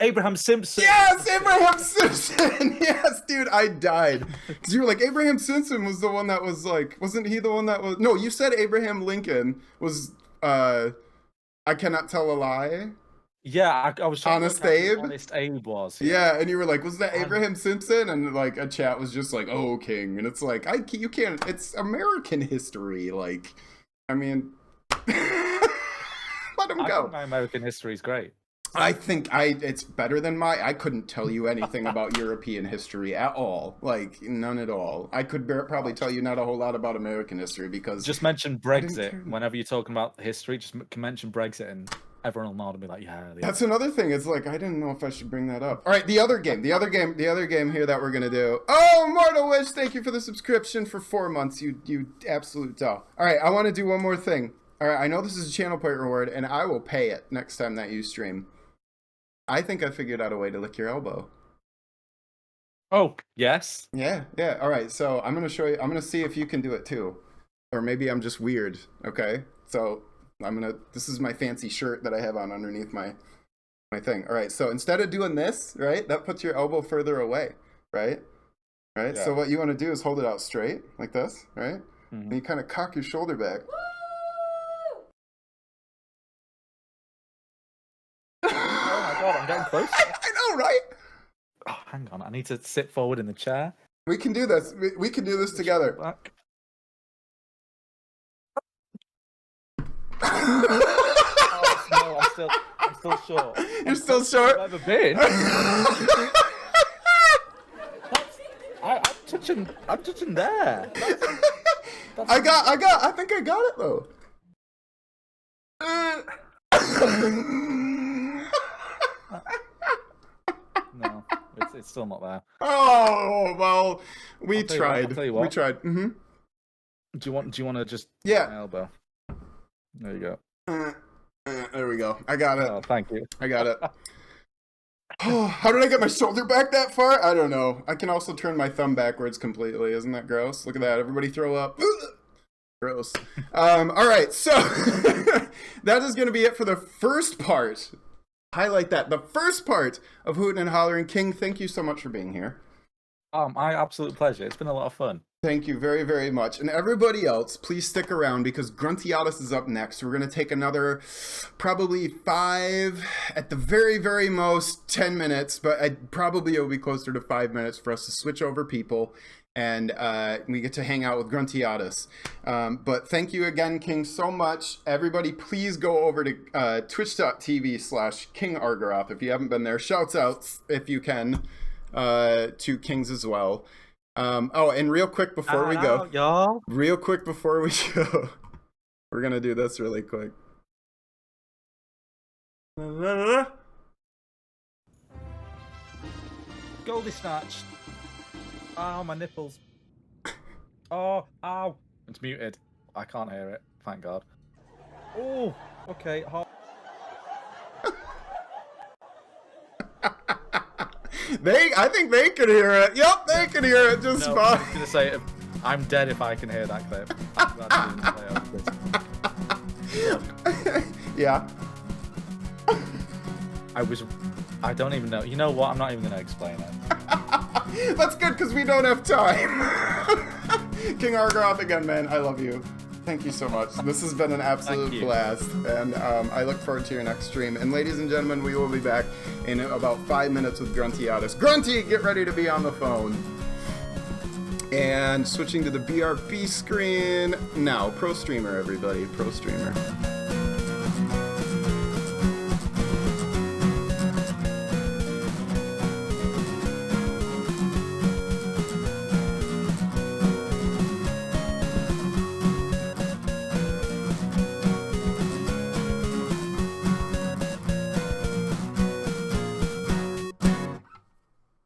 Abraham Simpson. Yes, Abraham Simpson. Yes, dude, I died. Because you were like, Abraham Simpson was the one that was like, wasn't he the one that was? No, you said Abraham Lincoln was, I cannot tell a lie. Yeah, I was trying Honest to Abe? Honest Abe was. Yeah, and you were like, was that Abraham Simpson? And like a chat was just like, oh, King. And it's like, you can't, it's American history. Like, I mean, let him go. I think my American history is great. I think it's better than I couldn't tell you anything about European history at all. Like, none at all. I could probably tell you not a whole lot about American history because... Just mention Brexit. Whenever you're talking about history, just mention Brexit and everyone will nod and be like, yeah. That's another thing. It's like, I didn't know if I should bring that up. All right, the other game here that we're going to do. Oh, Mortal Witch, thank you for the subscription for 4 months, you absolute doll. All right, I want to do one more thing. All right, I know this is a channel point reward, and I will pay it next time that you stream. I think I figured out a way to lick your elbow. Oh, yes? Yeah. All right, so I'm going to show you. I'm going to see if you can do it too. Or maybe I'm just weird, okay? So this is my fancy shirt that I have on underneath my thing. All right, so instead of doing this, right, that puts your elbow further away, right? Right? Yeah. So what you want to do is hold it out straight, like this, right? Mm-hmm. And you kind of cock your shoulder back. God, I'm getting close. I know, right? Oh, hang on. I need to sit forward in the chair. We can do this. We can do this together. Back. Oh, no, I'm still short. You're still short? I've ever been. I'm touching there. I think I got it though. No, it's still not there. Oh well, we tried. I'll tell you what. We tried. Mm-hmm. Do you want to just my elbow? There you go. There we go. I got it. Oh, thank you. I got it. Oh, how did I get my shoulder back that far? I don't know. I can also turn my thumb backwards completely. Isn't that gross? Look at that. Everybody throw up. Gross. All right, so that is going to be it for the first part. Highlight that. The first part of Hootin and Hollerin. King, thank you so much for being here. My absolute pleasure. It's been a lot of fun. Thank you very, very much. And everybody else, please stick around because Gruntiatus is up next. We're going to take another probably 5, at the very, very most 10 minutes, but probably it'll be closer to 5 minutes for us to switch over people. And we get to hang out with Gruntiatus. But thank you again, King, so much. Everybody, please go over to twitch.tv/KingArgaroth if you haven't been there. Shouts out, if you can, to Kings as well. And real quick before we go, y'all. Real quick before we go, we're going to do this really quick. Goldie Snatch. Oh, my nipples. Oh, ow. It's muted. I can't hear it. Thank God. Oh, okay. I think they can hear it. Yep, they can hear it just fine. I was going to say, I'm dead if I can hear that clip. Yeah. I don't even know. You know what? I'm not even going to explain it. That's good because we don't have time. KingArgaroth again, man. I love you. Thank you so much. This has been an absolute blast, and I look forward to your next stream. And ladies and gentlemen, we will be back in about 5 minutes with Gruntiatus. Grunty, get ready to be on the phone. And switching to the BRB screen. Now, Pro Streamer, everybody. Pro Streamer.